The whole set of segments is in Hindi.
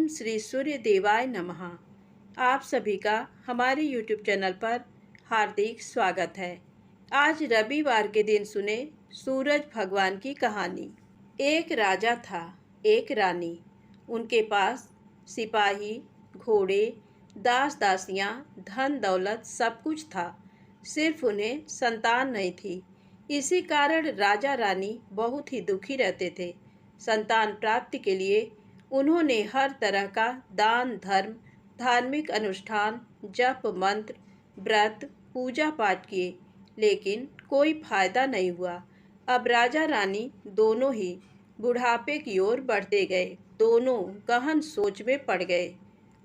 श्री सूर्य देवाय नमः। आप सभी का हमारे YouTube चैनल पर हार्दिक स्वागत है। आज रविवार के दिन सुने सूरज भगवान की कहानी। एक राजा था, एक रानी। उनके पास सिपाही, घोड़े, दास दासियां, धन दौलत सब कुछ था। सिर्फ उन्हें संतान नहीं थी। इसी कारण राजा रानी बहुत ही दुखी रहते थे। संतान प्राप्ति के लिए उन्होंने हर तरह का दान धर्म, धार्मिक अनुष्ठान, जप मंत्र, व्रत, पूजा पाठ किए, लेकिन कोई फायदा नहीं हुआ। अब राजा रानी दोनों ही बुढ़ापे की ओर बढ़ते गए। दोनों गहन सोच में पड़ गए।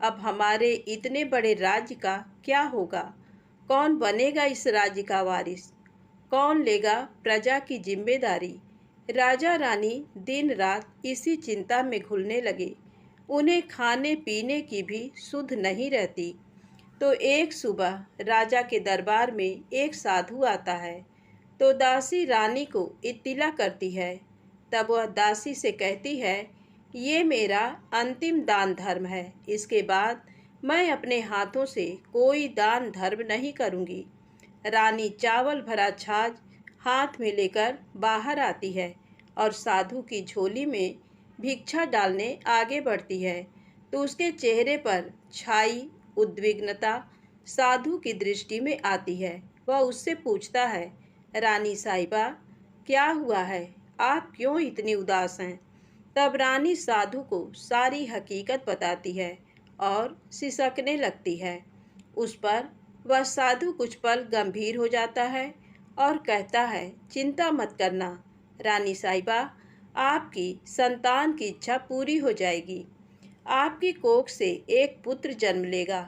अब हमारे इतने बड़े राज्य का क्या होगा? कौन बनेगा इस राज्य का वारिस? कौन लेगा प्रजा की जिम्मेदारी? राजा रानी दिन रात इसी चिंता में घुलने लगे। उन्हें खाने पीने की भी सुध नहीं रहती। तो एक सुबह राजा के दरबार में एक साधु आता है। तो दासी रानी को इत्तिला करती है। तब वह दासी से कहती है, ये मेरा अंतिम दान धर्म है। इसके बाद मैं अपने हाथों से कोई दान धर्म नहीं करूँगी। रानी चावल भरा छाछ हाथ में लेकर बाहर आती है और साधु की झोली में भिक्षा डालने आगे बढ़ती है। तो उसके चेहरे पर छाई उद्विग्नता साधु की दृष्टि में आती है। वह उससे पूछता है, रानी साहिबा, क्या हुआ है? आप क्यों इतनी उदास हैं? तब रानी साधु को सारी हकीकत बताती है और सिसकने लगती है। उस पर वह साधु कुछ पल गंभीर हो जाता है और कहता है, चिंता मत करना रानी साहिबा, आपकी संतान की इच्छा पूरी हो जाएगी। आपकी कोख से एक पुत्र जन्म लेगा।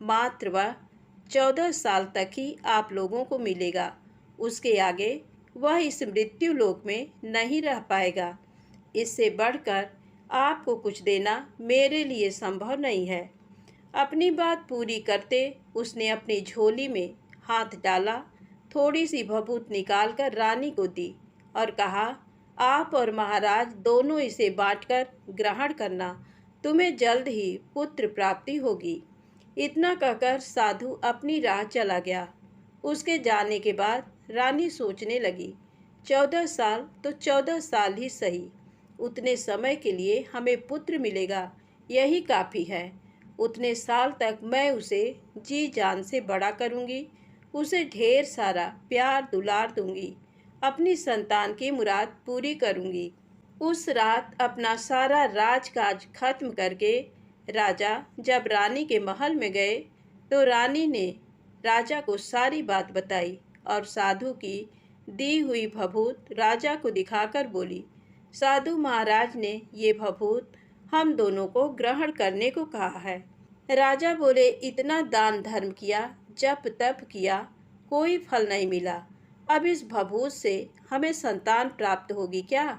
मात्र वह 14 साल तक ही आप लोगों को मिलेगा। उसके आगे वह इस मृत्यु लोक में नहीं रह पाएगा। इससे बढ़कर आपको कुछ देना मेरे लिए संभव नहीं है। अपनी बात पूरी करते उसने अपनी झोली में हाथ डाला, थोड़ी सी भभूत निकालकर रानी को दी और कहा, आप और महाराज दोनों इसे बांटकर ग्रहण करना। तुम्हें जल्द ही पुत्र प्राप्ति होगी। इतना कहकर साधु अपनी राह चला गया। उसके जाने के बाद रानी सोचने लगी, 14 साल तो 14 साल ही सही। उतने समय के लिए हमें पुत्र मिलेगा, यही काफ़ी है। उतने साल तक मैं उसे जी जान से बड़ा करूँगी। उसे ढेर सारा प्यार दुलार दूंगी। अपनी संतान की मुराद पूरी करूँगी। उस रात अपना सारा राजकाज खत्म करके राजा जब रानी के महल में गए तो रानी ने राजा को सारी बात बताई और साधु की दी हुई भभूत राजा को दिखाकर बोली, साधु महाराज ने ये भभूत हम दोनों को ग्रहण करने को कहा है। राजा बोले, इतना दान धर्म किया, जप तप किया, कोई फल नहीं मिला। अब इस भभूत से हमें संतान प्राप्त होगी क्या?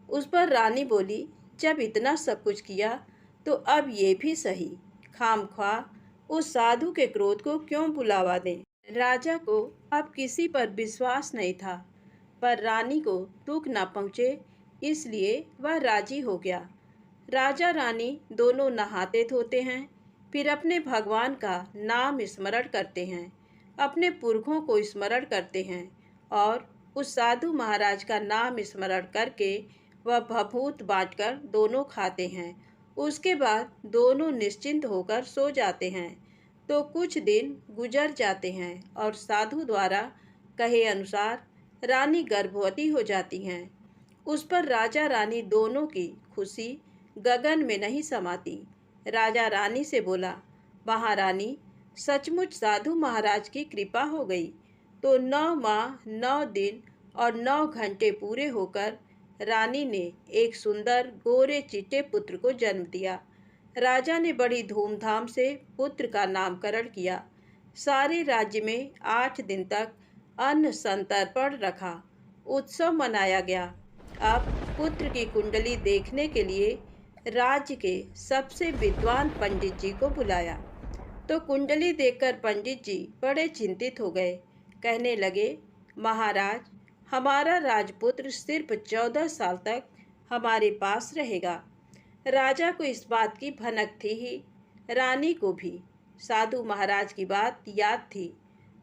उस पर रानी बोली, जब इतना सब कुछ किया तो अब ये भी सही। खामख्वाह उस साधु के क्रोध को क्यों बुलावा दें? राजा को अब किसी पर विश्वास नहीं था, पर रानी को दुख न पहुँचे इसलिए वह राजी हो गया। राजा रानी दोनों नहाते धोते हैं, फिर अपने भगवान का नाम स्मरण करते हैं, अपने पुरखों को स्मरण करते हैं और उस साधु महाराज का नाम स्मरण करके वह भभूत बांटकर दोनों खाते हैं। उसके बाद दोनों निश्चिंत होकर सो जाते हैं। तो कुछ दिन गुजर जाते हैं और साधु द्वारा कहे अनुसार रानी गर्भवती हो जाती हैं। उस पर राजा रानी दोनों की खुशी गगन में नहीं समाती। राजा रानी से बोला, महारानी, सचमुच साधु महाराज की कृपा हो गई। तो 9 माह 9 दिन और 9 घंटे पूरे होकर रानी ने एक सुंदर गोरे चिट्टे पुत्र को जन्म दिया। राजा ने बड़ी धूमधाम से पुत्र का नामकरण किया। सारे राज्य में 8 दिन तक अन्न संतर्पण रखा, उत्सव मनाया गया। अब पुत्र की कुंडली देखने के लिए राज्य के सबसे विद्वान पंडित जी को बुलाया। तो कुंडली देखकर पंडित जी बड़े चिंतित हो गए। कहने लगे, महाराज, हमारा राजपुत्र सिर्फ 14 साल तक हमारे पास रहेगा। राजा को इस बात की भनक थी ही, रानी को भी। साधु महाराज की बात याद थी।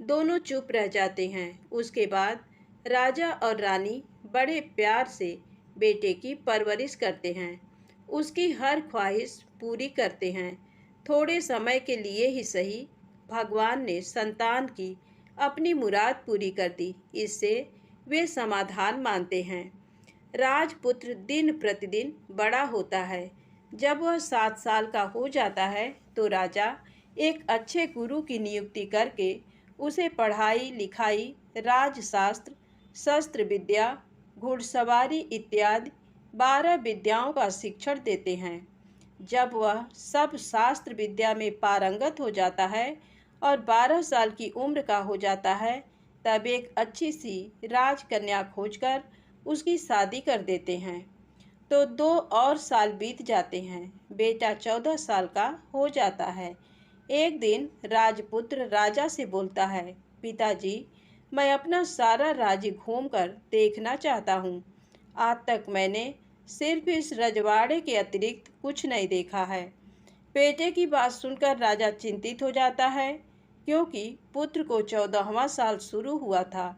दोनों चुप रह जाते हैं। उसके बाद राजा और रानी बड़े प्यार से बेटे की परवरिश करते हैं, उसकी हर ख्वाहिश पूरी करते हैं। थोड़े समय के लिए ही सही, भगवान ने संतान की अपनी मुराद पूरी कर दी। इससे वे समाधान मानते हैं। राजपुत्र दिन प्रतिदिन बड़ा होता है। जब वह 7 साल का हो जाता है तो राजा एक अच्छे गुरु की नियुक्ति करके उसे पढ़ाई लिखाई, राजशास्त्र, शस्त्र विद्या, घुड़सवारी इत्यादि 12 विद्याओं का शिक्षण देते हैं। जब वह सब शास्त्र विद्या में पारंगत हो जाता है और 12 साल की उम्र का हो जाता है, तब एक अच्छी सी राजकन्या खोजकर उसकी शादी कर देते हैं। तो 2 और साल बीत जाते हैं। बेटा 14 साल का हो जाता है। एक दिन राजपुत्र राजा से बोलता है, पिताजी, मैं अपना सारा राज्य घूमकर देखना चाहता हूँ। आज तक मैंने सिर्फ इस रजवाड़े के अतिरिक्त कुछ नहीं देखा है। बेटे की बात सुनकर राजा चिंतित हो जाता है, क्योंकि पुत्र को 14वां साल शुरू हुआ था।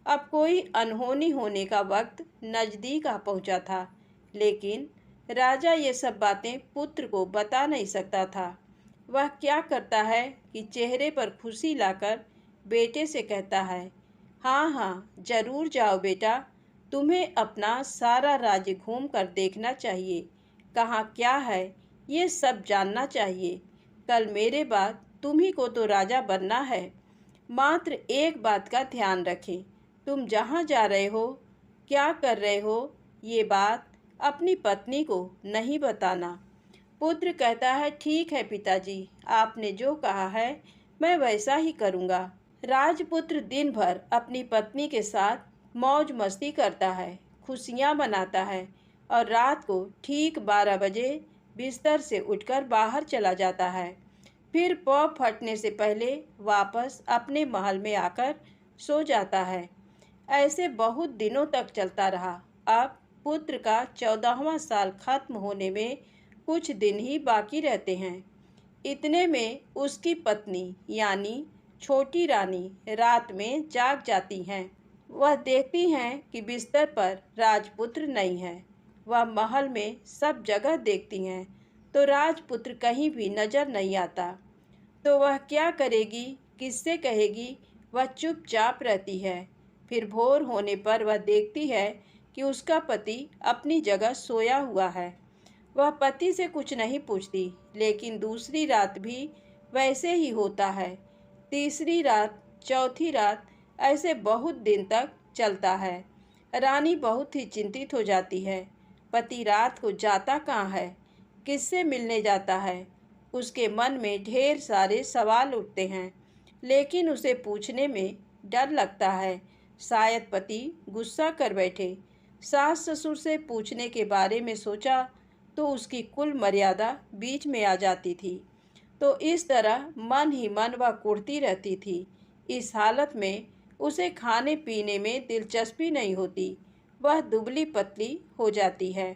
अब कोई अनहोनी होने का वक्त नज़दीक आ पहुंचा था, लेकिन राजा ये सब बातें पुत्र को बता नहीं सकता था। वह क्या करता है कि चेहरे पर खुशी लाकर बेटे से कहता है, हाँ हाँ, जरूर जाओ बेटा, तुम्हें अपना सारा राज्य घूम कर देखना चाहिए। कहाँ क्या है ये सब जानना चाहिए। कल मेरे बाद तुम्ही को तो राजा बनना है। मात्र एक बात का ध्यान रखें, तुम जहाँ जा रहे हो, क्या कर रहे हो, ये बात अपनी पत्नी को नहीं बताना। पुत्र कहता है, ठीक है पिताजी, आपने जो कहा है मैं वैसा ही करूँगा। राजपुत्र दिन भर अपनी पत्नी के साथ मौज मस्ती करता है, खुशियाँ मनाता है और रात को ठीक 12 बजे बिस्तर से उठकर बाहर चला जाता है। फिर पौ फटने से पहले वापस अपने महल में आकर सो जाता है। ऐसे बहुत दिनों तक चलता रहा। अब पुत्र का 14वां साल खत्म होने में कुछ दिन ही बाकी रहते हैं। इतने में उसकी पत्नी यानी छोटी रानी रात में जाग जाती हैं। वह देखती हैं कि बिस्तर पर राजपुत्र नहीं है। वह महल में सब जगह देखती हैं, तो राजपुत्र कहीं भी नजर नहीं आता। तो वह क्या करेगी, किससे कहेगी? वह चुपचाप रहती है। फिर भोर होने पर वह देखती है कि उसका पति अपनी जगह सोया हुआ है। वह पति से कुछ नहीं पूछती, लेकिन दूसरी रात भी वैसे ही होता है। तीसरी रात, चौथी रात, ऐसे बहुत दिन तक चलता है। रानी बहुत ही चिंतित हो जाती है। पति रात को जाता कहाँ है, किससे मिलने जाता है? उसके मन में ढेर सारे सवाल उठते हैं, लेकिन उसे पूछने में डर लगता है। शायद पति गुस्सा कर बैठे। सास ससुर से पूछने के बारे में सोचा तो उसकी कुल मर्यादा बीच में आ जाती थी। तो इस तरह मन ही मन वह कुढ़ती रहती थी। इस हालत में उसे खाने पीने में दिलचस्पी नहीं होती। वह दुबली पतली हो जाती है।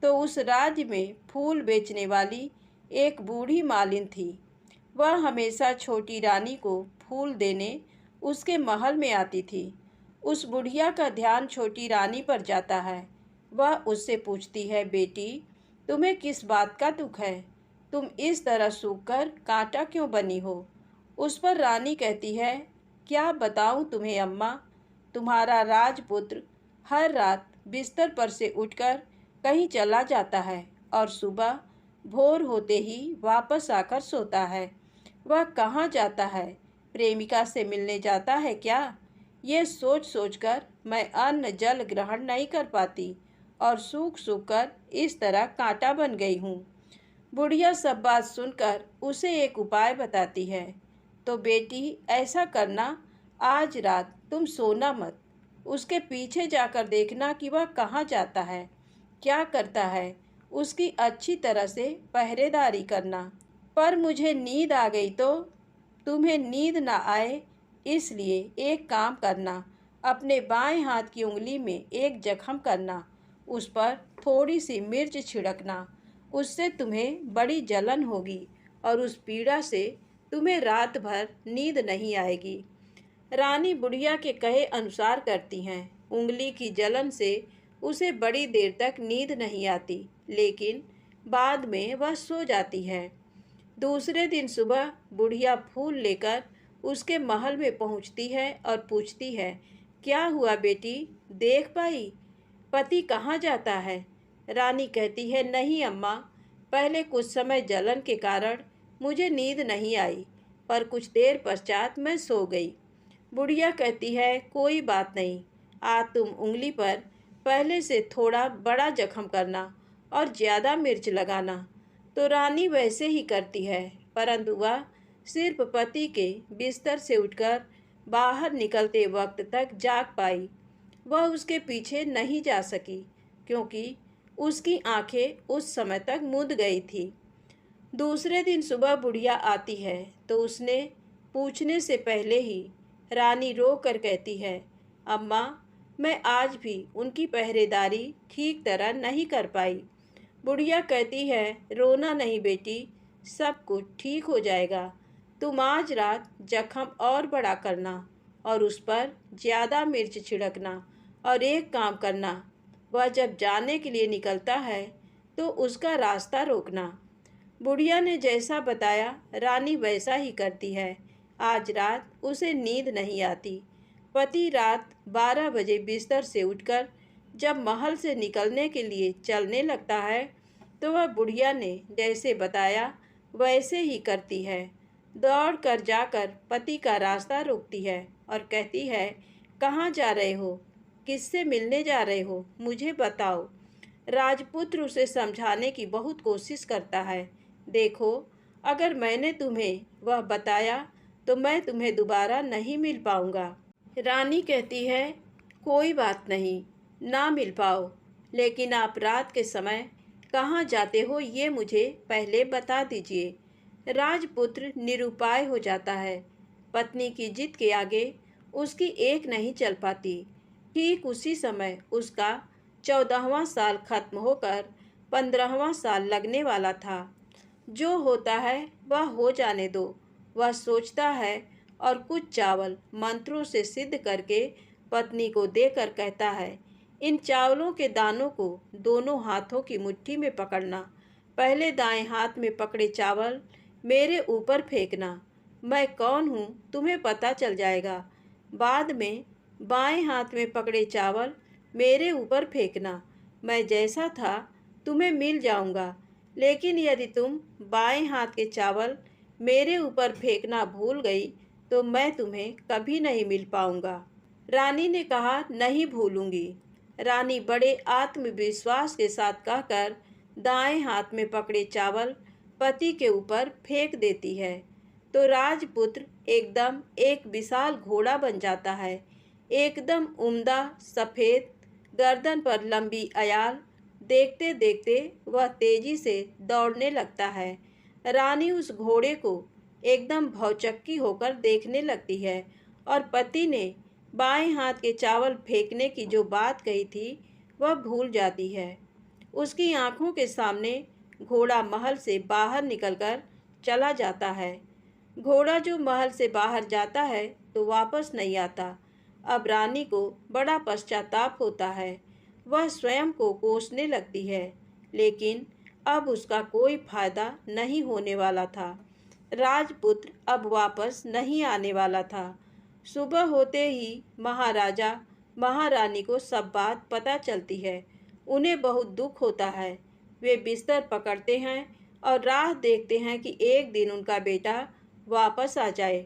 तो उस राज्य में फूल बेचने वाली एक बूढ़ी मालिन थी। वह हमेशा छोटी रानी को फूल देने उसके महल में आती थी। उस बुढ़िया का ध्यान छोटी रानी पर जाता है। वह उससे पूछती है, बेटी, तुम्हें किस बात का दुख है? तुम इस तरह सूखकर कांटा क्यों बनी हो? उस पर रानी कहती है, क्या बताऊं तुम्हें अम्मा, तुम्हारा राजपुत्र हर रात बिस्तर पर से उठकर कहीं चला जाता है और सुबह भोर होते ही वापस आकर सोता है। वह कहाँ जाता है? प्रेमिका से मिलने जाता है क्या? ये सोच सोचकर मैं अन्न जल ग्रहण नहीं कर पाती और सूख सूख कर इस तरह कांटा बन गई हूँ। बुढ़िया सब बात सुनकर उसे एक उपाय बताती है। तो बेटी, ऐसा करना, आज रात तुम सोना मत। उसके पीछे जाकर देखना कि वह कहाँ जाता है, क्या करता है। उसकी अच्छी तरह से पहरेदारी करना। पर मुझे नींद आ गई तो? तुम्हें नींद ना आए, इसलिए एक काम करना, अपने बाएं हाथ की उंगली में एक जख्म करना, उस पर थोड़ी सी मिर्च छिड़कना उससे तुम्हें बड़ी जलन होगी और उस पीड़ा से तुम्हें रात भर नींद नहीं आएगी। रानी बुढ़िया के कहे अनुसार करती हैं। उंगली की जलन से उसे बड़ी देर तक नींद नहीं आती, लेकिन बाद में वह सो जाती है। दूसरे दिन सुबह बुढ़िया फूल लेकर उसके महल में पहुंचती है और पूछती है, क्या हुआ बेटी, देख पाई पति कहाँ जाता है? रानी कहती है, नहीं अम्मा, पहले कुछ समय जलन के कारण मुझे नींद नहीं आई, पर कुछ देर पश्चात मैं सो गई। बुढ़िया कहती है, कोई बात नहीं, आज तुम उंगली पर पहले से थोड़ा बड़ा जख्म करना और ज़्यादा मिर्च लगाना। तो रानी वैसे ही करती है, परंतु वह सिर्फ पति के बिस्तर से उठकर बाहर निकलते वक्त तक जाग पाई। वह उसके पीछे नहीं जा सकी, क्योंकि उसकी आंखें उस समय तक मूंद गई थी। दूसरे दिन सुबह बुढ़िया आती है तो उसने पूछने से पहले ही रानी रो कर कहती है, अम्मा, मैं आज भी उनकी पहरेदारी ठीक तरह नहीं कर पाई। बुढ़िया कहती है, रोना नहीं बेटी, सब कुछ ठीक हो जाएगा। तुम आज रात जख्म और बड़ा करना और उस पर ज़्यादा मिर्च छिड़कना, और एक काम करना, वह जब जाने के लिए निकलता है तो उसका रास्ता रोकना। बुढ़िया ने जैसा बताया रानी वैसा ही करती है। आज रात उसे नींद नहीं आती। पति रात 12 बजे बिस्तर से उठकर जब महल से निकलने के लिए चलने लगता है तो वह बुढ़िया ने जैसे बताया वैसे ही करती है। दौड़ कर जाकर पति का रास्ता रोकती है और कहती है, कहाँ जा रहे हो, किससे मिलने जा रहे हो, मुझे बताओ। राजपुत्र उसे समझाने की बहुत कोशिश करता है। देखो, अगर मैंने तुम्हें वह बताया तो मैं तुम्हें दोबारा नहीं मिल पाऊंगा। रानी कहती है, कोई बात नहीं, ना मिल पाओ, लेकिन आप रात के समय कहाँ जाते हो ये मुझे पहले बता दीजिए। राजपुत्र निरुपाय हो जाता है। पत्नी की जिद के आगे उसकी एक नहीं चल पाती। ठीक उसी समय उसका 14वां साल खत्म होकर 15वां साल लगने वाला था। जो होता है वह हो जाने दो, वह सोचता है, और कुछ चावल मंत्रों से सिद्ध करके पत्नी को देकर कहता है, इन चावलों के दानों को दोनों हाथों की मुट्ठी में पकड़ना। पहले दाएं हाथ में पकड़े चावल मेरे ऊपर फेंकना। मैं कौन हूँ तुम्हें पता चल जाएगा। बाद में बाएं हाथ में पकड़े चावल मेरे ऊपर फेंकना। मैं जैसा था तुम्हें मिल जाऊंगा, लेकिन यदि तुम बाएं हाथ के चावल मेरे ऊपर फेंकना भूल गई तो मैं तुम्हें कभी नहीं मिल पाऊंगा। रानी ने कहा, नहीं भूलूंगी। रानी बड़े आत्मविश्वास के साथ कहकर दाएं हाथ में पकड़े चावल पति के ऊपर फेंक देती है तो राजपुत्र एकदम एक विशाल घोड़ा बन जाता है। एकदम उम्दा, सफ़ेद, गर्दन पर लंबी अयाल। देखते देखते वह तेजी से दौड़ने लगता है। रानी उस घोड़े को एकदम भौचक्की होकर देखने लगती है और पति ने बाएं हाथ के चावल फेंकने की जो बात कही थी वह भूल जाती है। उसकी आंखों के सामने घोड़ा महल से बाहर निकलकर चला जाता है। घोड़ा जो महल से बाहर जाता है तो वापस नहीं आता। अब रानी को बड़ा पश्चाताप होता है। वह स्वयं को कोसने लगती है, लेकिन अब उसका कोई फायदा नहीं होने वाला था। राजपुत्र अब वापस नहीं आने वाला था। सुबह होते ही महाराजा महारानी को सब बात पता चलती है। उन्हें बहुत दुख होता है। वे बिस्तर पकड़ते हैं और राह देखते हैं कि एक दिन उनका बेटा वापस आ जाए।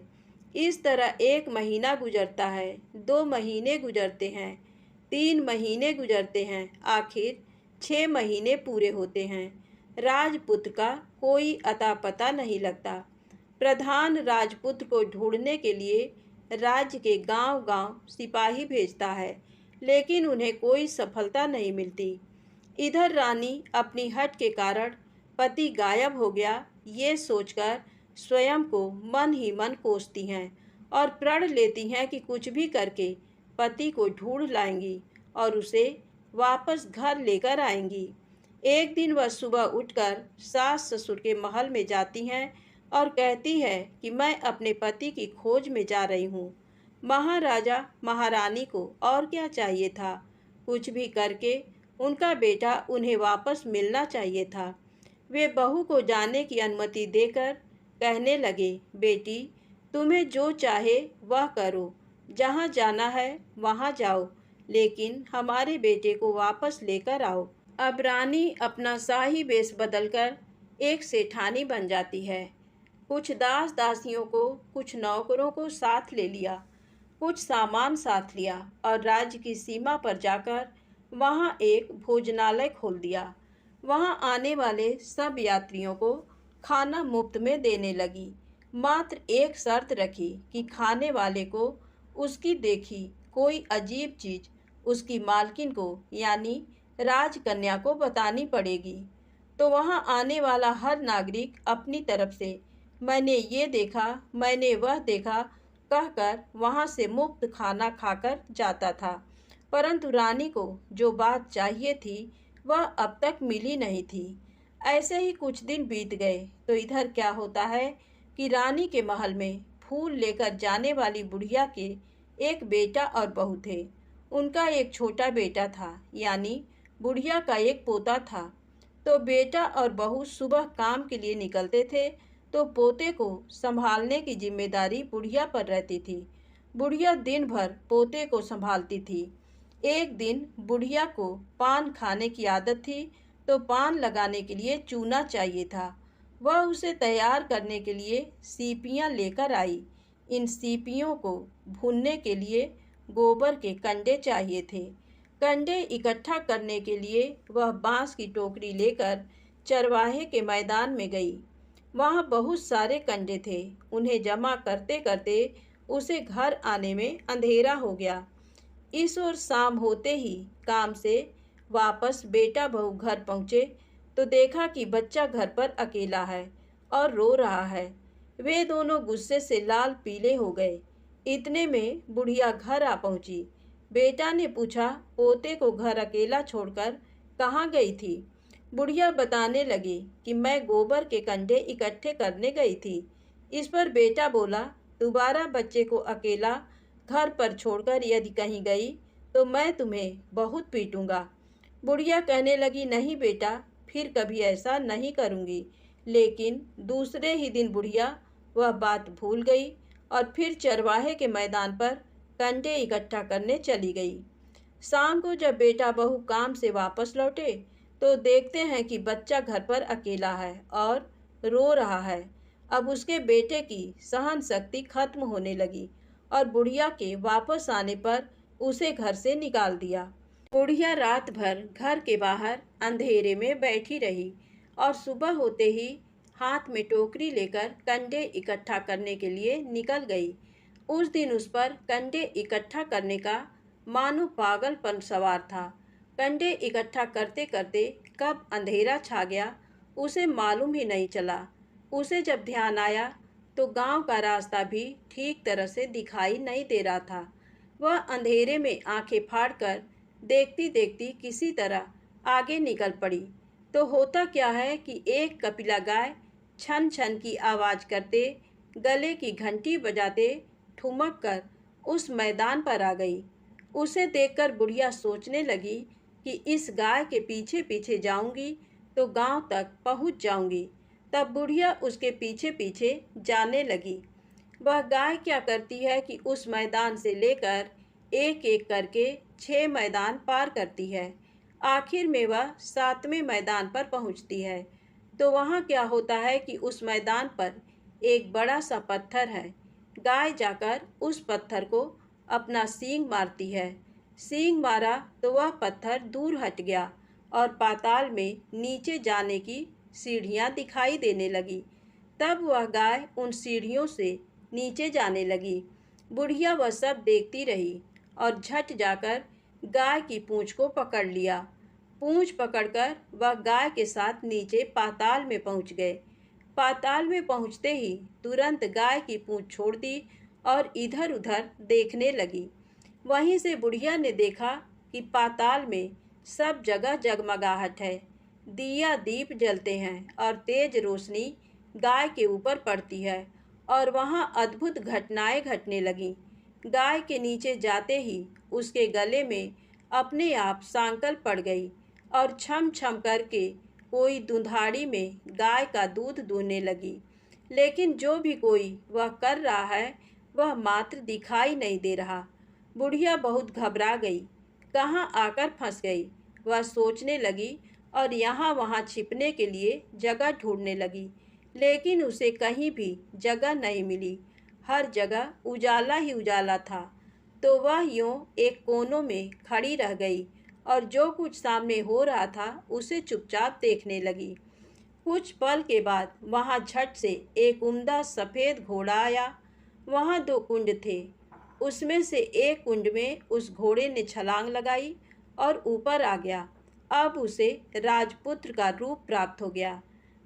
इस तरह 1 महीना गुजरता है, 2 महीने गुजरते हैं, 3 महीने गुजरते हैं, आखिर 6 महीने पूरे होते हैं। राजपुत्र का कोई अता पता नहीं लगता। प्रधान राजपुत्र को ढूंढने के लिए राज्य के गांव-गांव सिपाही भेजता है, लेकिन उन्हें कोई सफलता नहीं मिलती। इधर रानी अपनी हठ के कारण पति गायब हो गया ये सोचकर स्वयं को मन ही मन कोसती हैं और प्रण लेती हैं कि कुछ भी करके पति को ढूंढ लाएंगी और उसे वापस घर लेकर आएंगी। एक दिन वह सुबह उठकर सास ससुर के महल में जाती हैं और कहती है कि मैं अपने पति की खोज में जा रही हूँ। महाराजा महारानी को और क्या चाहिए था, कुछ भी करके उनका बेटा उन्हें वापस मिलना चाहिए था। वे बहू को जाने की अनुमति देकर कहने लगे, बेटी तुम्हें जो चाहे वह करो, जहाँ जाना है वहाँ जाओ, लेकिन हमारे बेटे को वापस लेकर आओ। अब रानी अपना शाही वेश बदलकर एक सेठानी बन जाती है। कुछ दास दासियों को, कुछ नौकरों को साथ ले लिया, कुछ सामान साथ लिया और राज्य की सीमा पर जाकर वहाँ एक भोजनालय खोल दिया। वहाँ आने वाले सब यात्रियों को खाना मुफ्त में देने लगी। मात्र एक शर्त रखी कि खाने वाले को उसकी देखी कोई अजीब चीज उसकी मालकिन को यानी राजकन्या को बतानी पड़ेगी। तो वहाँ आने वाला हर नागरिक अपनी तरफ से मैंने ये देखा, मैंने वह देखा कहकर वहाँ से मुफ्त खाना खाकर जाता था। परंतु रानी को जो बात चाहिए थी वह अब तक मिली नहीं थी। ऐसे ही कुछ दिन बीत गए तो इधर क्या होता है कि रानी के महल में फूल लेकर जाने वाली बुढ़िया के एक बेटा और बहू थे। उनका एक छोटा बेटा था, यानी बुढ़िया का एक पोता था। तो बेटा और बहू सुबह काम के लिए निकलते थे तो पोते को संभालने की जिम्मेदारी बुढ़िया पर रहती थी। बुढ़िया दिन भर पोते को संभालती थी। एक दिन बुढ़िया को पान खाने की आदत थी, तो पान लगाने के लिए चूना चाहिए था। वह उसे तैयार करने के लिए सीपियाँ लेकर आई। इन सीपियों को भूनने के लिए गोबर के कंडे चाहिए थे। कंडे इकट्ठा करने के लिए वह बांस की टोकरी लेकर चरवाहे के मैदान में गई। वहाँ बहुत सारे कंडे थे। उन्हें जमा करते करते उसे घर आने में अंधेरा हो गया। इस ओर शाम होते ही काम से वापस बेटा बहू घर पहुँचे तो देखा कि बच्चा घर पर अकेला है और रो रहा है। वे दोनों गुस्से से लाल पीले हो गए। इतने में बुढ़िया घर आ पहुँची। बेटा ने पूछा, पोते को घर अकेला छोड़कर कहाँ गई थी? बुढ़िया बताने लगी कि मैं गोबर के कंडे इकट्ठे करने गई थी। इस पर बेटा बोला, दोबारा बच्चे को अकेला घर पर छोड़कर यदि कहीं गई तो मैं तुम्हें बहुत पीटूंगा। बुढ़िया कहने लगी, नहीं बेटा, फिर कभी ऐसा नहीं करूंगी। लेकिन दूसरे ही दिन बुढ़िया वह बात भूल गई और फिर चरवाहे के मैदान पर कंडे इकट्ठा करने चली गई। शाम को जब बेटा बहू काम से वापस लौटे तो देखते हैं कि बच्चा घर पर अकेला है और रो रहा है। अब उसके बेटे की सहन शक्ति खत्म होने लगी और बुढ़िया के वापस आने पर उसे घर से निकाल दिया। बुढ़िया रात भर घर के बाहर अंधेरे में बैठी रही और सुबह होते ही हाथ में टोकरी लेकर कंडे इकट्ठा करने के लिए निकल गई। उस दिन उस पर कंडे इकट्ठा करने का मानो पागलपन सवार था। कंडे इकट्ठा करते करते कब अंधेरा छा गया उसे मालूम ही नहीं चला। उसे जब ध्यान आया तो गांव का रास्ता भी ठीक तरह से दिखाई नहीं दे रहा था। वह अंधेरे में आंखें फाड़कर देखती देखती किसी तरह आगे निकल पड़ी। तो होता क्या है कि एक कपिला गाय छन छन की आवाज़ करते, गले की घंटी बजाते ठुमक कर उस मैदान पर आ गई। उसे देखकर बुढ़िया सोचने लगी कि इस गाय के पीछे पीछे जाऊंगी तो गांव तक पहुंच जाऊंगी। तब बुढ़िया उसके पीछे पीछे जाने लगी। वह गाय क्या करती है कि उस मैदान से लेकर एक एक करके 6 मैदान पार करती है। आखिर में वह 7वें मैदान पर पहुंचती है। तो वहाँ क्या होता है कि उस मैदान पर एक बड़ा सा पत्थर है। गाय जाकर उस पत्थर को अपना सींग मारती है। सींग मारा तो वह पत्थर दूर हट गया और पाताल में नीचे जाने की सीढ़ियाँ दिखाई देने लगी। तब वह गाय उन सीढ़ियों से नीचे जाने लगी। बुढ़िया वह सब देखती रही और झट जाकर गाय की पूँछ को पकड़ लिया। पूँछ पकड़कर वह गाय के साथ नीचे पाताल में पहुँच गए। पाताल में पहुँचते ही तुरंत गाय की पूँछ छोड़ दी और इधर उधर देखने लगी। वहीं से बुढ़िया ने देखा कि पाताल में सब जगह जगमगाहट है। दिया दीप जलते हैं और तेज रोशनी गाय के ऊपर पड़ती है और वहाँ अद्भुत घटनाएं घटने लगीं। गाय के नीचे जाते ही उसके गले में अपने आप सांकल पड़ गई और छम छम करके कोई दुधाड़ी में गाय का दूध दूहने लगी। लेकिन जो भी कोई वह कर रहा है वह मात्र दिखाई नहीं दे रहा। बुढ़िया बहुत घबरा गई, कहाँ आकर फंस गई वह सोचने लगी और यहाँ वहाँ छिपने के लिए जगह ढूंढने लगी। लेकिन उसे कहीं भी जगह नहीं मिली, हर जगह उजाला ही उजाला था। तो वह यूं एक कोनों में खड़ी रह गई और जो कुछ सामने हो रहा था उसे चुपचाप देखने लगी। कुछ पल के बाद वहाँ झट से एक उम्दा सफ़ेद घोड़ा आया। वहाँ दो कुंड थे, उसमें से एक कुंड में उस घोड़े ने छलांग लगाई और ऊपर आ गया। अब उसे राजपुत्र का रूप प्राप्त हो गया।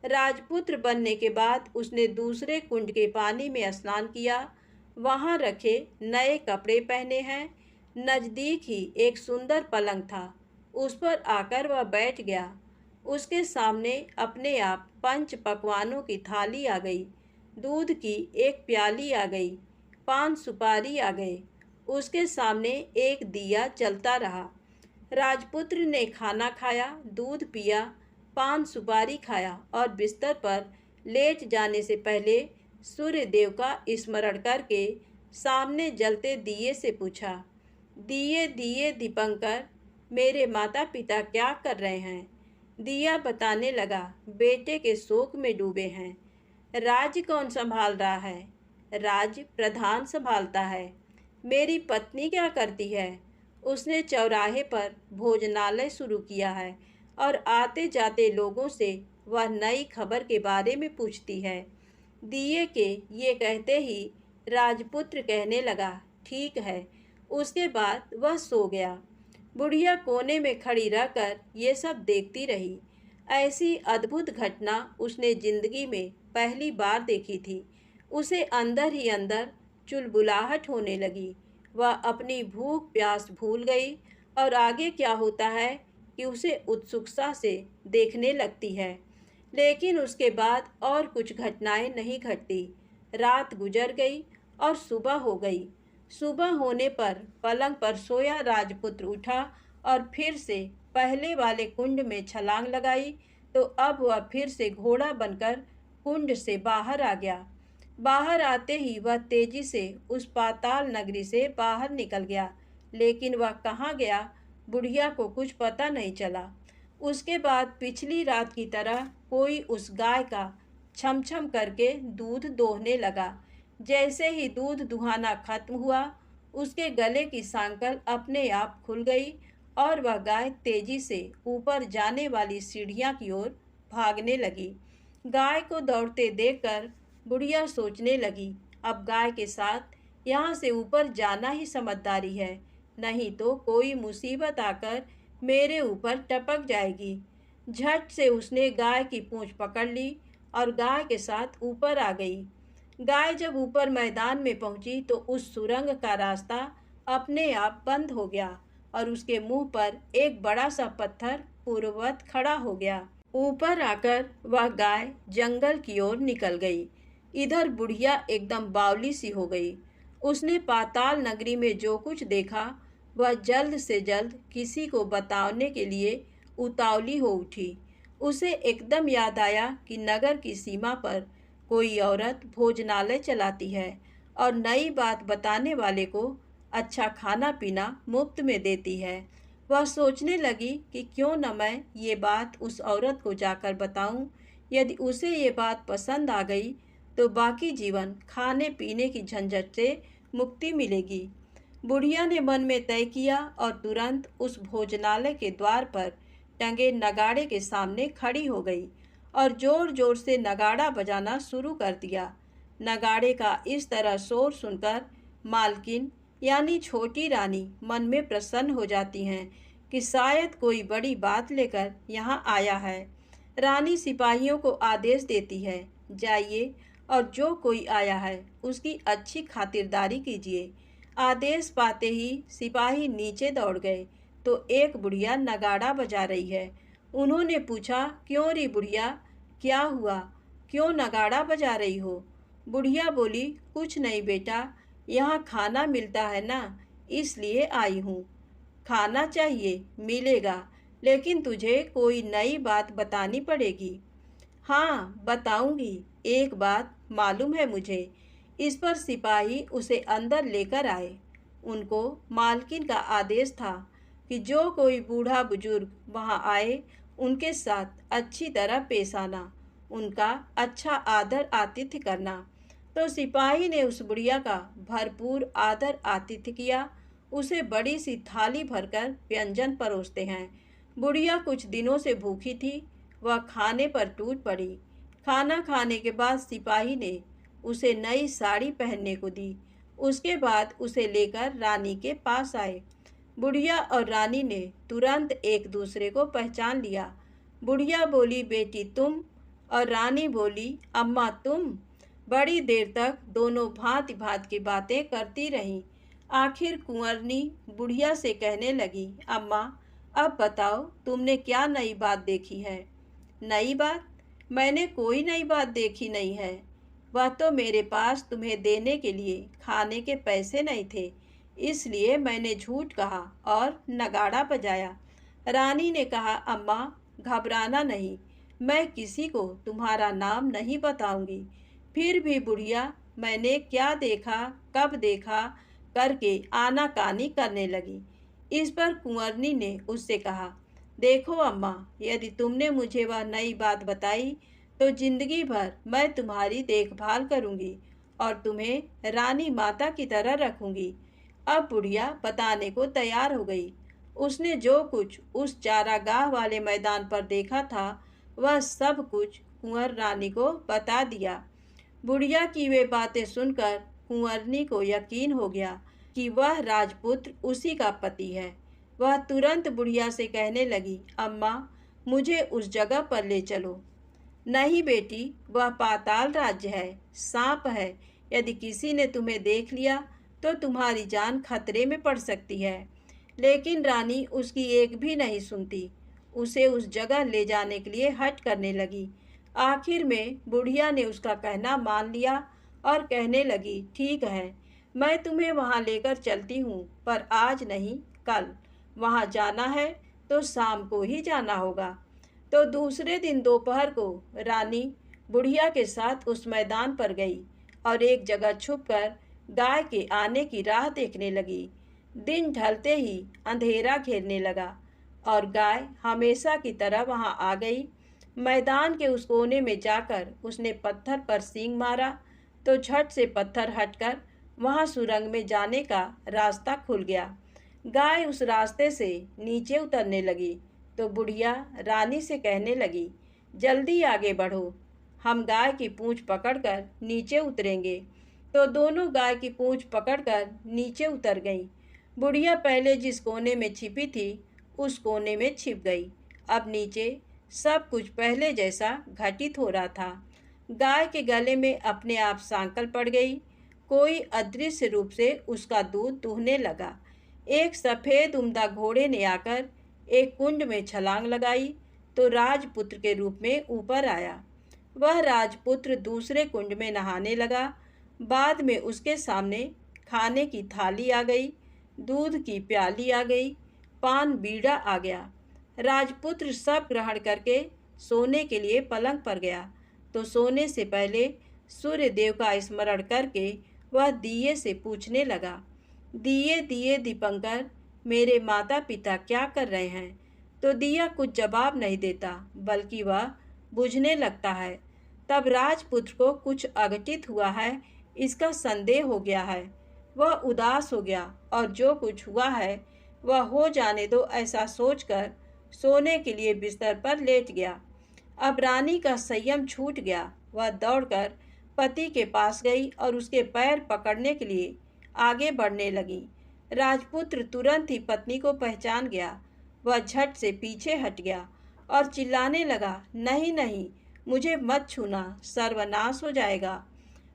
राजपुत्र बनने के बाद उसने दूसरे कुंड के पानी में स्नान किया। वहाँ रखे नए कपड़े पहने हैं। नज़दीक ही एक सुंदर पलंग था, उस पर आकर वह बैठ गया। उसके सामने अपने आप 5 पकवानों की थाली आ गई, दूध की एक प्याली आ गई, 5 सुपारी आ गए। उसके सामने एक दिया जलता रहा। राजपुत्र ने खाना खाया, दूध पिया, 5 सुपारी खाया और बिस्तर पर लेट जाने से पहले सूर्य देव का स्मरण करके सामने जलते दिए से पूछा, दिए दिए दीपंकर, मेरे माता पिता क्या कर रहे हैं? दिया बताने लगा, बेटे के शोक में डूबे हैं। राज्य कौन संभाल रहा है? राज्य प्रधान संभालता है। मेरी पत्नी क्या करती है? उसने चौराहे पर भोजनालय शुरू किया है और आते जाते लोगों से वह नई खबर के बारे में पूछती है। दिए के ये कहते ही राजपुत्र कहने लगा, ठीक है। उसके बाद वह सो गया। बुढ़िया कोने में खड़ी रहकर ये सब देखती रही। ऐसी अद्भुत घटना उसने जिंदगी में पहली बार देखी थी। उसे अंदर ही अंदर चुलबुलाहट होने लगी। वह अपनी भूख प्यास भूल गई और आगे क्या होता है कि उसे उत्सुकता से देखने लगती है। लेकिन उसके बाद और कुछ घटनाएं नहीं घटती। रात गुजर गई और सुबह हो गई। सुबह होने पर पलंग पर सोया राजपुत्र उठा और फिर से पहले वाले कुंड में छलांग लगाई। तो अब वह फिर से घोड़ा बनकर कुंड से बाहर आ गया। बाहर आते ही वह तेजी से उस पाताल नगरी से बाहर निकल गया। लेकिन वह कहाँ गया, बुढ़िया को कुछ पता नहीं चला। उसके बाद पिछली रात की तरह कोई उस गाय का छम छम करके दूध दोहने लगा। जैसे ही दूध दुहाना खत्म हुआ, उसके गले की सांकल अपने आप खुल गई और वह गाय तेजी से ऊपर जाने वाली सीढ़ियाँ की ओर भागने लगी। गाय को दौड़ते देखकर बुढ़िया सोचने लगी, अब गाय के साथ यहाँ से ऊपर जाना ही समझदारी है, नहीं तो कोई मुसीबत आकर मेरे ऊपर टपक जाएगी। झट से उसने गाय की पूंछ पकड़ ली और गाय के साथ ऊपर आ गई। गाय जब ऊपर मैदान में पहुंची तो उस सुरंग का रास्ता अपने आप बंद हो गया और उसके मुंह पर एक बड़ा सा पत्थर पूर्ववत खड़ा हो गया। ऊपर आकर वह गाय जंगल की ओर निकल गई। इधर बुढ़िया एकदम बावली सी हो गई। उसने पाताल नगरी में जो कुछ देखा वह जल्द से जल्द किसी को बताने के लिए उतावली हो उठी। उसे एकदम याद आया कि नगर की सीमा पर कोई औरत भोजनालय चलाती है और नई बात बताने वाले को अच्छा खाना पीना मुफ्त में देती है। वह सोचने लगी कि क्यों न मैं ये बात उस औरत को जाकर बताऊं। यदि उसे ये बात पसंद आ गई तो बाकी जीवन खाने पीने की झंझट से मुक्ति मिलेगी। बुढ़िया ने मन में तय किया और तुरंत उस भोजनालय के द्वार पर टंगे नगाड़े के सामने खड़ी हो गई और जोर जोर से नगाड़ा बजाना शुरू कर दिया। नगाड़े का इस तरह शोर सुनकर मालकिन यानी छोटी रानी मन में प्रसन्न हो जाती हैं कि शायद कोई बड़ी बात लेकर यहाँ आया है। रानी सिपाहियों को आदेश देती है, जाइए और जो कोई आया है उसकी अच्छी खातिरदारी कीजिए। आदेश पाते ही सिपाही नीचे दौड़ गए तो एक बुढ़िया नगाड़ा बजा रही है उन्होंने पूछा, क्यों री बुढ़िया, क्या हुआ, क्यों नगाड़ा बजा रही हो? बुढ़िया बोली, कुछ नहीं बेटा, यहाँ खाना मिलता है ना, इसलिए आई हूँ। खाना चाहिए, मिलेगा, लेकिन तुझे कोई नई बात बतानी पड़ेगी। हाँ, बताऊंगी। एक बात मालूम है मुझे। इस पर सिपाही उसे अंदर लेकर आए। उनको मालकिन का आदेश था कि जो कोई बूढ़ा बुजुर्ग वहाँ आए उनके साथ अच्छी तरह पेश आना, उनका अच्छा आदर आतिथ्य करना। तो सिपाही ने उस बुढ़िया का भरपूर आदर आतिथ्य किया। उसे बड़ी सी थाली भरकर व्यंजन परोसते हैं। बुढ़िया कुछ दिनों से भूखी थी, वह खाने पर टूट पड़ी। खाना खाने के बाद सिपाही ने उसे नई साड़ी पहनने को दी। उसके बाद उसे लेकर रानी के पास आए। बुढ़िया और रानी ने तुरंत एक दूसरे को पहचान लिया। बुढ़िया बोली, बेटी तुम? और रानी बोली, अम्मा तुम? बड़ी देर तक दोनों भांति भांति की बातें करती रहीं। आखिर कुंवरनी बुढ़िया से कहने लगी, अम्मा अब बताओ तुमने क्या नई बात देखी है? नई बात? मैंने कोई नई बात देखी नहीं है। वह तो मेरे पास तुम्हें देने के लिए खाने के पैसे नहीं थे, इसलिए मैंने झूठ कहा और नगाड़ा बजाया। रानी ने कहा, अम्मा घबराना नहीं, मैं किसी को तुम्हारा नाम नहीं बताऊंगी। फिर भी बुढ़िया मैंने क्या देखा, कब देखा करके आनाकानी करने लगी। इस पर कुंवरनी ने उससे कहा, देखो अम्मा, यदि तुमने मुझे वह नई बात बताई तो जिंदगी भर मैं तुम्हारी देखभाल करूंगी और तुम्हें रानी माता की तरह रखूंगी। अब बुढ़िया बताने को तैयार हो गई। उसने जो कुछ उस चारागाह वाले मैदान पर देखा था वह सब कुछ कुंवर रानी को बता दिया। बुढ़िया की वे बातें सुनकर कुंवरनी को यकीन हो गया कि वह राजपुत्र उसी का पति है। वह तुरंत बुढ़िया से कहने लगी, अम्मा मुझे उस जगह पर ले चलो। नहीं बेटी, वह पाताल राज्य है, सांप है। यदि किसी ने तुम्हें देख लिया तो तुम्हारी जान खतरे में पड़ सकती है। लेकिन रानी उसकी एक भी नहीं सुनती। उसे उस जगह ले जाने के लिए हठ करने लगी। आखिर में बुढ़िया ने उसका कहना मान लिया और कहने लगी, ठीक है, मैं तुम्हें वहाँ लेकर चलती हूँ, पर आज नहीं कल। वहाँ जाना है तो शाम को ही जाना होगा। तो दूसरे दिन दोपहर को रानी बुढ़िया के साथ उस मैदान पर गई और एक जगह छुपकर गाय के आने की राह देखने लगी। दिन ढलते ही अंधेरा घेरने लगा और गाय हमेशा की तरह वहां आ गई। मैदान के उस कोने में जाकर उसने पत्थर पर सींग मारा तो झट से पत्थर हटकर वहां सुरंग में जाने का रास्ता खुल गया। गाय उस रास्ते से नीचे उतरने लगी तो बुढ़िया रानी से कहने लगी, जल्दी आगे बढ़ो, हम गाय की पूंछ पकड़कर नीचे उतरेंगे। तो दोनों गाय की पूंछ पकड़कर नीचे उतर गईं। बुढ़िया पहले जिस कोने में छिपी थी उस कोने में छिप गई। अब नीचे सब कुछ पहले जैसा घटित हो रहा था। गाय के गले में अपने आप सांकल पड़ गई। कोई अदृश्य रूप से उसका दूध दूहने लगा। एक सफ़ेद उम्दा घोड़े ने आकर एक कुंड में छलांग लगाई तो राजपुत्र के रूप में ऊपर आया। वह राजपुत्र दूसरे कुंड में नहाने लगा। बाद में उसके सामने खाने की थाली आ गई, दूध की प्याली आ गई, पान बीड़ा आ गया। राजपुत्र सब ग्रहण करके सोने के लिए पलंग पर गया तो सोने से पहले सूर्य देव का स्मरण करके वह दिए से पूछने लगा, दिए दिए दीपंकर, मेरे माता पिता क्या कर रहे हैं? तो दिया कुछ जवाब नहीं देता बल्कि वह बुझने लगता है। तब राजपुत्र को कुछ अघटित हुआ है इसका संदेह हो गया है। वह उदास हो गया और जो कुछ हुआ है वह हो जाने दो ऐसा सोचकर सोने के लिए बिस्तर पर लेट गया। अब रानी का संयम छूट गया। वह दौड़कर पति के पास गई और उसके पैर पकड़ने के लिए आगे बढ़ने लगी। राजपुत्र तुरंत ही पत्नी को पहचान गया। वह झट से पीछे हट गया और चिल्लाने लगा, नहीं नहीं, मुझे मत छूना, सर्वनाश हो जाएगा।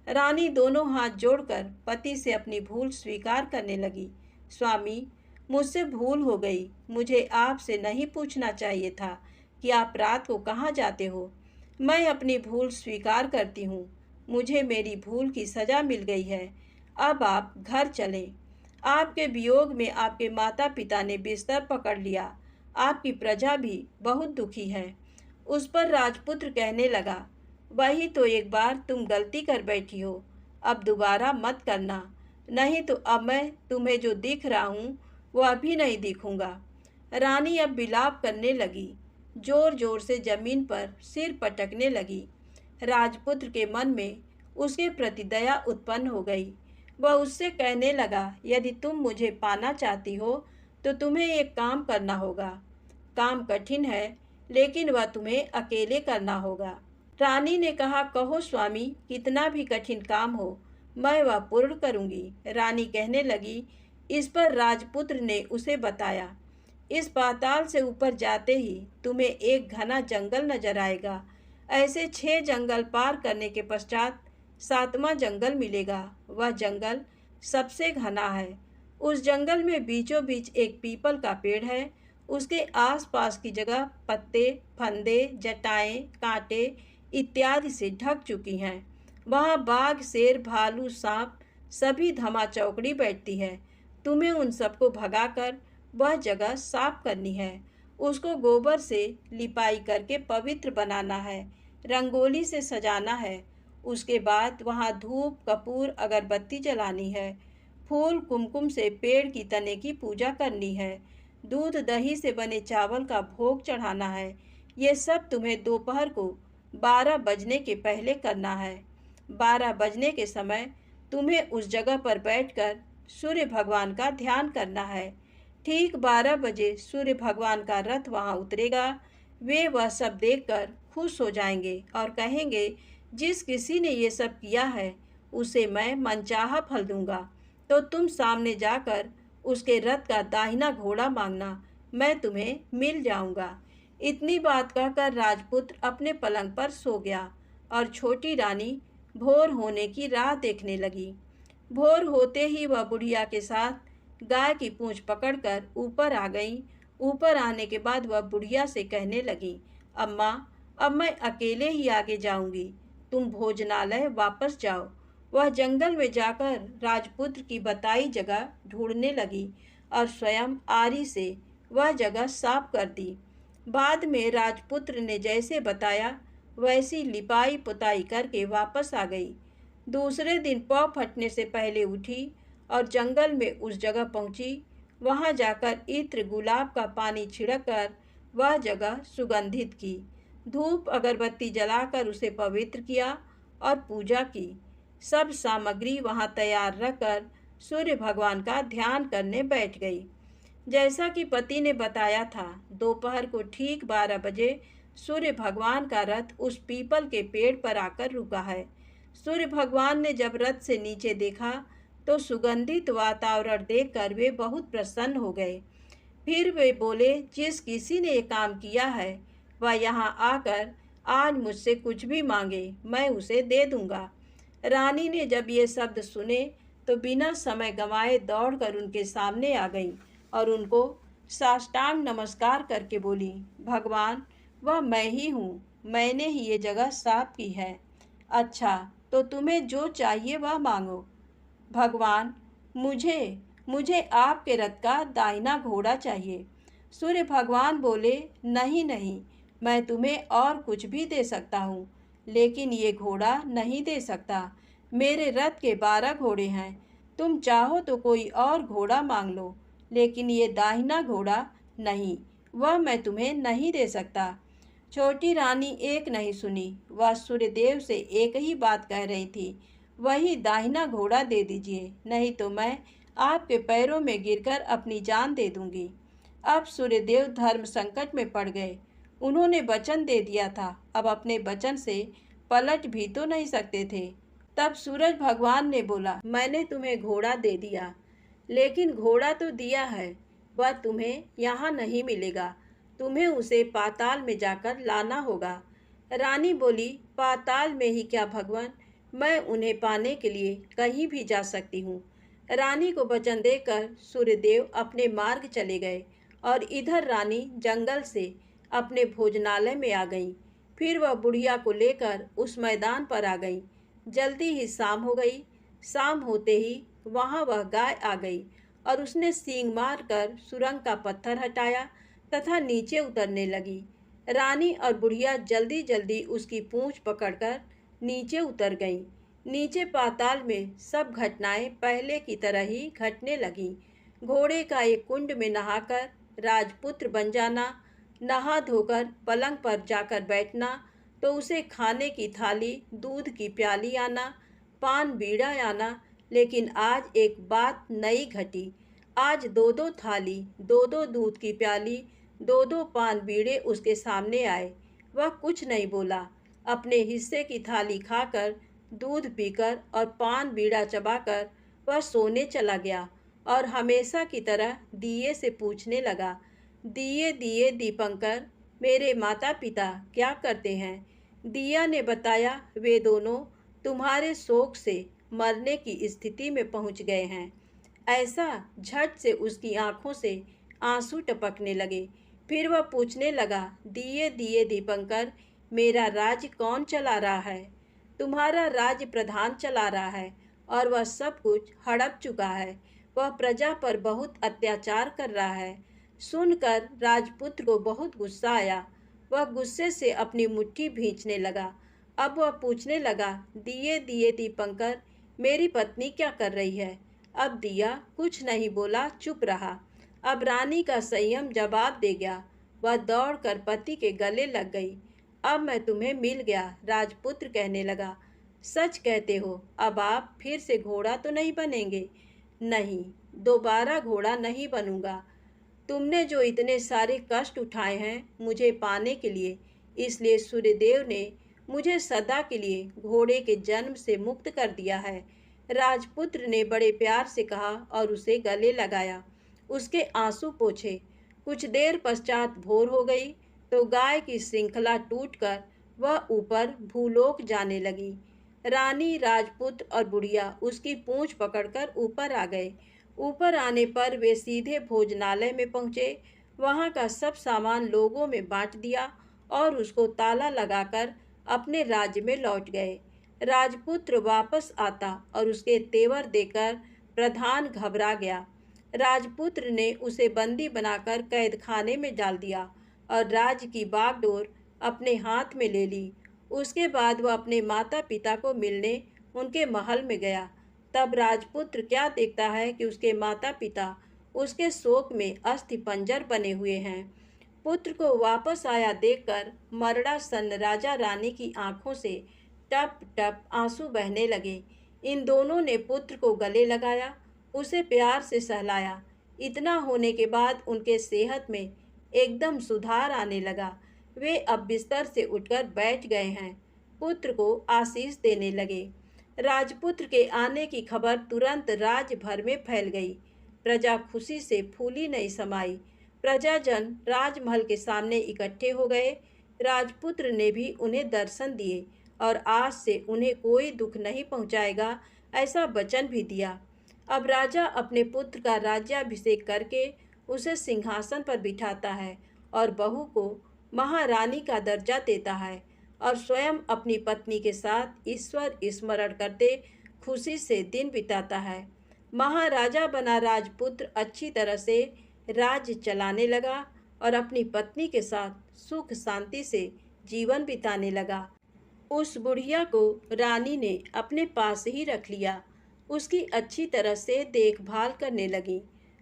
रानी दोनों हाथ जोड़कर पति से अपनी भूल स्वीकार करने लगी। स्वामी, मुझसे भूल हो गई। मुझे आपसे नहीं पूछना चाहिए था कि आप रात को कहाँ जाते हो। मैं अपनी भूल स्वीकार करती हूँ। मुझे मेरी भूल की सज़ा मिल गई है। अब आप घर चलें। आपके वियोग में आपके माता पिता ने बिस्तर पकड़ लिया। आपकी प्रजा भी बहुत दुखी है। उस पर राजपुत्र कहने लगा, वही तो एक बार तुम गलती कर बैठी हो, अब दोबारा मत करना, नहीं तो अब मैं तुम्हें जो दिख रहा हूँ वो अभी नहीं दिखूंगा। रानी अब विलाप करने लगी, जोर जोर से जमीन पर सिर पटकने लगी। राजपुत्र के मन में उसके प्रति दया उत्पन्न हो गई। वह उससे कहने लगा, यदि तुम मुझे पाना चाहती हो तो तुम्हें एक काम करना होगा। काम कठिन है, लेकिन वह तुम्हें अकेले करना होगा। रानी ने कहा, कहो स्वामी, कितना भी कठिन काम हो मैं वह पूर्ण करूंगी। रानी कहने लगी। इस पर राजपुत्र ने उसे बताया, इस पाताल से ऊपर जाते ही तुम्हें एक घना जंगल नजर आएगा। ऐसे 6 जंगल पार करने के पश्चात 7वां जंगल मिलेगा। वह जंगल सबसे घना है। उस जंगल में बीचों बीच एक पीपल का पेड़ है। उसके आसपास की जगह पत्ते, फंदे, जटाएं, कांटे इत्यादि से ढक चुकी हैं। वहाँ बाघ, शेर, भालू, सांप सभी धमा चौकड़ी बैठती है। तुम्हें उन सबको भगाकर वह जगह साफ करनी है। उसको गोबर से लिपाई करके पवित्र बनाना है, रंगोली से सजाना है। उसके बाद वहाँ धूप, कपूर, अगरबत्ती जलानी है। फूल, कुमकुम से पेड़ की तने की पूजा करनी है। दूध दही से बने चावल का भोग चढ़ाना है। ये सब तुम्हें दोपहर को 12 बजने के पहले करना है। 12 बजने के समय तुम्हें उस जगह पर बैठकर सूर्य भगवान का ध्यान करना है। ठीक 12 बजे सूर्य भगवान का रथ वहाँ उतरेगा। वे वह सब देखकर खुश हो जाएंगे और कहेंगे, जिस किसी ने ये सब किया है उसे मैं मनचाहा फल दूंगा। तो तुम सामने जाकर उसके रथ का दाहिना घोड़ा मांगना, मैं तुम्हें मिल जाऊंगा। इतनी बात कहकर राजपुत्र अपने पलंग पर सो गया और छोटी रानी भोर होने की राह देखने लगी। भोर होते ही वह बुढ़िया के साथ गाय की पूंछ पकड़कर ऊपर आ गई। ऊपर आने के बाद वह बुढ़िया से कहने लगी, अम्मा, अब मैं अकेले ही आगे जाऊंगी, तुम भोजनालय वापस जाओ। वह जंगल में जाकर राजपुत्र की बताई जगह ढूंढने लगी और स्वयं आरी से वह जगह साफ कर दी। बाद में राजपुत्र ने जैसे बताया वैसी लिपाई पुताई करके वापस आ गई। दूसरे दिन पौ फटने से पहले उठी और जंगल में उस जगह पहुंची। वहां जाकर इत्र, गुलाब का पानी छिड़ककर वह जगह सुगंधित की। धूप अगरबत्ती जलाकर उसे पवित्र किया और पूजा की। सब सामग्री वहां तैयार रखकर सूर्य भगवान का ध्यान करने बैठ गई। जैसा कि पति ने बताया था, दोपहर को ठीक 12 बजे सूर्य भगवान का रथ उस पीपल के पेड़ पर आकर रुका है। सूर्य भगवान ने जब रथ से नीचे देखा तो सुगंधित वातावरण देखकर वे बहुत प्रसन्न हो गए। फिर वे बोले, जिस किसी ने ये काम किया है वह यहाँ आकर आज मुझसे कुछ भी मांगे, मैं उसे दे दूंगा। रानी ने जब ये शब्द सुने तो बिना समय गंवाए दौड़कर उनके सामने आ गई और उनको साष्टांग नमस्कार करके बोली, भगवान, वह मैं ही हूँ, मैंने ही ये जगह साफ की है। अच्छा, तो तुम्हें जो चाहिए वह मांगो। भगवान, मुझे आपके रथ का दाहिना घोड़ा चाहिए। सूर्य भगवान बोले, नहीं नहीं, मैं तुम्हें और कुछ भी दे सकता हूँ, लेकिन ये घोड़ा नहीं दे सकता। मेरे रथ के 12 घोड़े हैं, तुम चाहो तो कोई और घोड़ा मांग लो, लेकिन ये दाहिना घोड़ा नहीं, वह मैं तुम्हें नहीं दे सकता। छोटी रानी एक नहीं सुनी, वह सूर्यदेव से एक ही बात कह रही थी, वही दाहिना घोड़ा दे दीजिए, नहीं तो मैं आपके पैरों में गिरकर अपनी जान दे दूंगी। अब सूर्यदेव धर्म संकट में पड़ गए। उन्होंने वचन दे दिया था, अब अपने वचन से पलट भी तो नहीं सकते थे। तब सूरज भगवान ने बोला, मैंने तुम्हें घोड़ा दे दिया, लेकिन घोड़ा तो दिया है, वह तुम्हें यहाँ नहीं मिलेगा, तुम्हें उसे पाताल में जाकर लाना होगा। रानी बोली, पाताल में ही क्या भगवान, मैं उन्हें पाने के लिए कहीं भी जा सकती हूँ। रानी को वचन देकर सूर्यदेव अपने मार्ग चले गए और इधर रानी जंगल से अपने भोजनालय में आ गई। फिर वह बुढ़िया को लेकर उस मैदान पर आ गई। जल्दी ही शाम हो गई। शाम होते ही वहाँ वह गाय आ गई और उसने सींग मारकर सुरंग का पत्थर हटाया तथा नीचे उतरने लगी। रानी और बुढ़िया जल्दी जल्दी उसकी पूंछ पकड़कर नीचे उतर गईं। नीचे पाताल में सब घटनाएं पहले की तरह ही घटने लगीं। घोड़े का एक कुंड में नहाकर राजपुत्र बन जाना, नहा धोकर पलंग पर जाकर बैठना, तो उसे खाने की थाली, दूध की प्याली आना, पान बीड़ा आना। लेकिन आज एक बात नई घटी। आज दो दो थाली, दो दो दूध की प्याली, दो दो पान बीड़े उसके सामने आए। वह कुछ नहीं बोला। अपने हिस्से की थाली खाकर, दूध पीकर और पान बीड़ा चबाकर वह सोने चला गया और हमेशा की तरह दिए से पूछने लगा, दिए दिए दीपंकर, मेरे माता पिता क्या करते हैं? दिया ने बताया, वे दोनों तुम्हारे शोक से मरने की स्थिति में पहुंच गए हैं। ऐसा झट से उसकी आंखों से आंसू टपकने लगे। फिर वह पूछने लगा, दिए दिए दीपंकर, मेरा राज्य कौन चला रहा है? तुम्हारा राज्य प्रधान चला रहा है और वह सब कुछ हड़प चुका है। वह प्रजा पर बहुत अत्याचार कर रहा है। सुनकर राजपुत्र को बहुत गुस्सा आया। वह गुस्से से अपनी मुट्ठी भींचने लगा। अब वह पूछने लगा, दिए दिए दीपंकर, मेरी पत्नी क्या कर रही है? अब दिया कुछ नहीं बोला, चुप रहा। अब रानी का संयम जवाब दे गया। वह दौड़कर पति के गले लग गई। अब मैं तुम्हें मिल गया, राजपुत्र कहने लगा। सच कहते हो? अब आप फिर से घोड़ा तो नहीं बनेंगे? नहीं, दोबारा घोड़ा नहीं बनूंगा। तुमने जो इतने सारे कष्ट उठाए हैं मुझे पाने के लिए, इसलिए सूर्यदेव ने मुझे सदा के लिए घोड़े के जन्म से मुक्त कर दिया है। राजपुत्र ने बड़े प्यार से कहा और उसे गले लगाया, उसके आंसू पोंछे। कुछ देर पश्चात भोर हो गई तो गाय की श्रृंखला टूटकर वह ऊपर भूलोक जाने लगी। रानी, राजपुत्र और बुढ़िया उसकी पूंछ पकड़कर ऊपर आ गए। ऊपर आने पर वे सीधे भोजनालय में पहुँचे। वहाँ का सब सामान लोगों में बांट दिया और उसको ताला लगाकर अपने राज्य में लौट गए। राजपुत्र वापस आता और उसके तेवर देकर प्रधान घबरा गया। राजपुत्र ने उसे बंदी बनाकर कैद खाने में डाल दिया और राज्य की बागडोर अपने हाथ में ले ली। उसके बाद वह अपने माता पिता को मिलने उनके महल में गया। तब राजपुत्र क्या देखता है कि उसके माता पिता उसके शोक में अस्थिपंजर बने हुए हैं। पुत्र को वापस आया देखकर मरड़ा सन राजा रानी की आंखों से टप टप आंसू बहने लगे। इन दोनों ने पुत्र को गले लगाया, उसे प्यार से सहलाया। इतना होने के बाद उनके सेहत में एकदम सुधार आने लगा। वे अब बिस्तर से उठकर बैठ गए हैं। पुत्र को आशीष देने लगे। राजपुत्र के आने की खबर तुरंत राज्य भर में फैल गई। प्रजा खुशी से फूली नहीं समाई। प्रजाजन राजमहल के सामने इकट्ठे हो गए। राजपुत्र ने भी उन्हें दर्शन दिए और आज से उन्हें कोई दुख नहीं पहुंचाएगा, ऐसा वचन भी दिया। अब राजा अपने पुत्र का राज्याभिषेक करके उसे सिंहासन पर बिठाता है और बहू को महारानी का दर्जा देता है और स्वयं अपनी पत्नी के साथ ईश्वर स्मरण करते खुशी से दिन बिताता है। महाराजा बना राजपुत्र अच्छी तरह से राज्य चलाने लगा और अपनी पत्नी के साथ सुख शांति से जीवन बिताने लगा। उस बुढ़िया को रानी ने अपने पास ही रख लिया। उसकी अच्छी तरह से देखभाल करने लगी।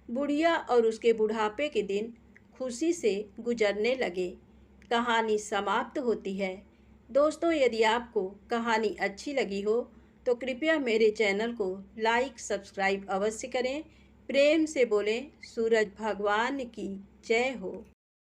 बुढ़िया और उसके बुढ़ापे के दिन खुशी से गुजरने लगे। कहानी समाप्त होती है। दोस्तों, यदि आपको कहानी अच्छी लगी हो तो कृपया मेरे चैनल को लाइक सब्सक्राइब अवश्य करें। प्रेम से बोलें, सूरज भगवान की जय हो।